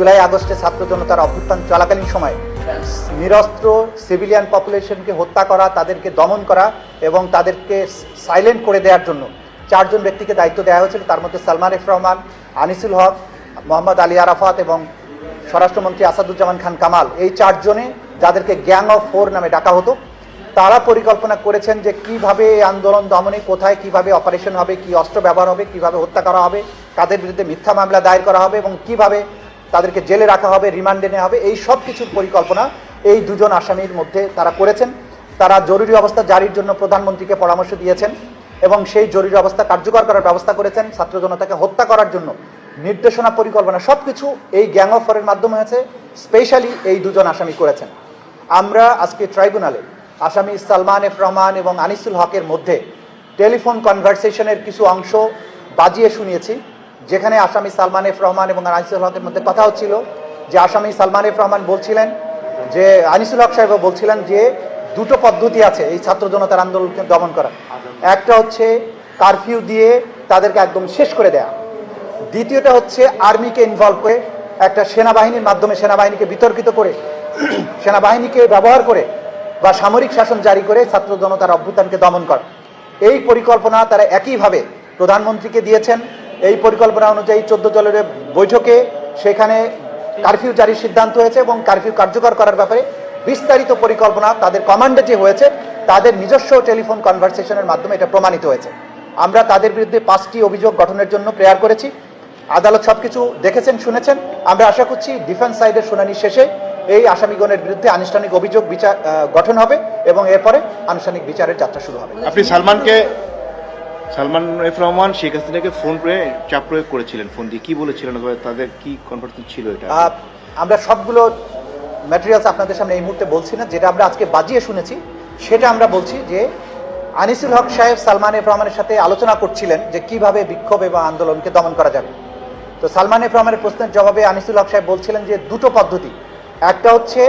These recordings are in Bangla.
জুলাই আগস্টে ছাত্র জনতার অভ্যুত্থান চলাকালীন সময়ে নিরস্ত্র সিভিলিয়ান পপুলেশনকে হত্যা করা, তাদেরকে দমন করা এবং তাদেরকে সাইলেন্ট করে দেওয়ার জন্য 4 জন ব্যক্তিকে দায়িত্ব দেওয়া হয়েছিল। তার মধ্যে সালমান এফ রহমান, আনিসুল হক, মোহাম্মদ আলী আরাফাত এবং স্বরাষ্ট্রমন্ত্রী আসাদুজ্জামান খান কামাল, এই 4 জনে যাদেরকে গ্যাং অফ 4 নামে ডাকা হতো, তারা পরিকল্পনা করেছেন যে কিভাবে এই আন্দোলন দমনে, কোথায় কিভাবে অপারেশন হবে, কি অস্ত্র ব্যবহার হবে, কিভাবে হত্যা করা হবে, কাদের বিরুদ্ধে মিথ্যা মামলা দায়ের করা হবে এবং কিভাবে তাদেরকে জেলে রাখা হবে, রিমান্ডে নেওয়া হবে, এই সব কিছুর পরিকল্পনা এই 2 জন আসামির মধ্যে তারা করেছেন। তারা জরুরি অবস্থা জারির জন্য প্রধানমন্ত্রীকে পরামর্শ দিয়েছেন এবং সেই জরুরি অবস্থা কার্যকর করার ব্যবস্থা করেছেন। ছাত্র জনতাকে হত্যা করার জন্য নির্দেশনা, পরিকল্পনা সব কিছু এই গ্যাং অফ 4-এর মাধ্যমে হয়েছে। স্পেশালি এই 2 জন আসামি করেছেন। আমরা আজকে ট্রাইব্যুনালে আসামি সালমান এফ রহমান এবং আনিসুল হকের মধ্যে টেলিফোন কনভারসেশনের কিছু অংশ বাজিয়ে শুনিয়েছি, যেখানে আসামি সালমান এফ রহমান এবং আনিসুল হকের মধ্যে কথা হচ্ছিল যে আসামি সালমান এফ রহমান বলছিলেন যে আনিসুল হক সাহেব বলছিলেন যে 2টো পদ্ধতি আছে এই ছাত্র জনতার আন্দোলনকে দমন করার। একটা হচ্ছে কারফিউ দিয়ে তাদেরকে একদম শেষ করে দেয়া, দ্বিতীয়টা হচ্ছে আর্মিকে ইনভলভ করে একটা সেনাবাহিনীর মাধ্যমে সেনাবাহিনীকে বিতর্কিত করে সেনাবাহিনীকে ব্যবহার করে বা সামরিক শাসন জারি করে ছাত্র জনতার অভ্যুত্থানকে দমন করা। এই পরিকল্পনা তারা একইভাবে প্রধানমন্ত্রীকে দিয়েছেন। এই পরিকল্পনা অনুযায়ী 14 দলের বৈঠকে সেখানে কারফিউ জারির সিদ্ধান্ত হয়েছে এবং কারফিউ কার্যকর করার ব্যাপারে বিস্তারিত পরিকল্পনা তাদের কমান্ডে যে হয়েছে, তাদের নিজস্ব টেলিফোন কনভারসেশনের মাধ্যমে এটা প্রমাণিত হয়েছে। আমরা তাদের বিরুদ্ধে 5টি অভিযোগ গঠনের জন্য প্রেয়ার করেছি। আদালত সবকিছু দেখেছেন, শুনেছেন। আমরা আশা করছি ডিফেন্স সাইডের শুনানি শেষে এই আসামিগণের বিরুদ্ধে আনুষ্ঠানিক অভিযোগ বিচার গঠন হবে এবং এরপরে আনুষ্ঠানিক বিচারের যাত্রা শুরু হবে। আপনি সালমান এফ রহমান শেখ হাসিনাকে ফোন করে চাপ প্রয়োগ করেছিলেন, ফোন দিয়ে কি বলেছিলেন, তাদের কি কনভারসেশন ছিল এটা? আমরা সবগুলো ম্যাটেরিয়ালস আপনাদের সামনে এই মুহূর্তে বলছি না। যেটা আমরা আজকে বাজিয়ে শুনেছি সেটা আমরা বলছি যে আনিসুল হক সাহেব সালমান এফ রহমানের সাথে আলোচনা করছিলেন যে কিভাবে বিক্ষোভ এবং আন্দোলনকে দমন করা যাবে। তো সালমান এফ রহমানের প্রশ্নের জবাবে আনিসুল হক সাহেব বলছিলেন যে 2টো পদ্ধতি, একটা হচ্ছে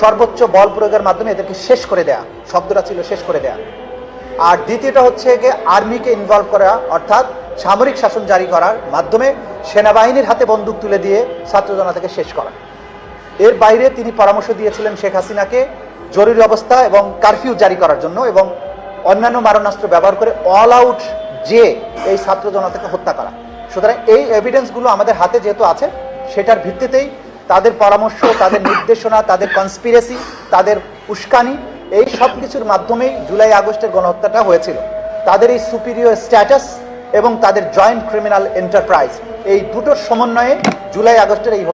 সর্বোচ্চ বল প্রয়োগের মাধ্যমে এদেরকে শেষ করে দেয়া, শব্দটা ছিল শেষ করে দেয়া, আর দ্বিতীয়টা হচ্ছে গিয়ে আর্মিকে ইনভলভ করা, অর্থাৎ সামরিক শাসন জারি করার মাধ্যমে সেনাবাহিনীর হাতে বন্দুক তুলে দিয়ে ছাত্র জনতাকে শেষ করা। এর বাইরে তিনি পরামর্শ দিয়েছিলেন শেখ হাসিনাকে জরুরি অবস্থা এবং কারফিউ জারি করার জন্য এবং অন্যান্য মারণাস্ত্র ব্যবহার করে অল আউট যে এই ছাত্র জনতাকে হত্যা করা। সুতরাং এই এভিডেন্সগুলো আমাদের হাতে যেহেতু আছে, সেটার ভিত্তিতেই তাদের পরামর্শ, তাদের নির্দেশনা, তাদের কনস্পিরেসি, তাদের উস্কানি, এই সব কিছুর মাধ্যমেই জুলাই আগস্টের গণহত্যাটা হয়েছিল। তাদের এই সুপিরিয়র স্ট্যাটাস এবং তাদের জয়েন্ট ক্রিমিনাল এন্টারপ্রাইজ, এই দুটোর সমন্বয়ে জুলাই আগস্টের এই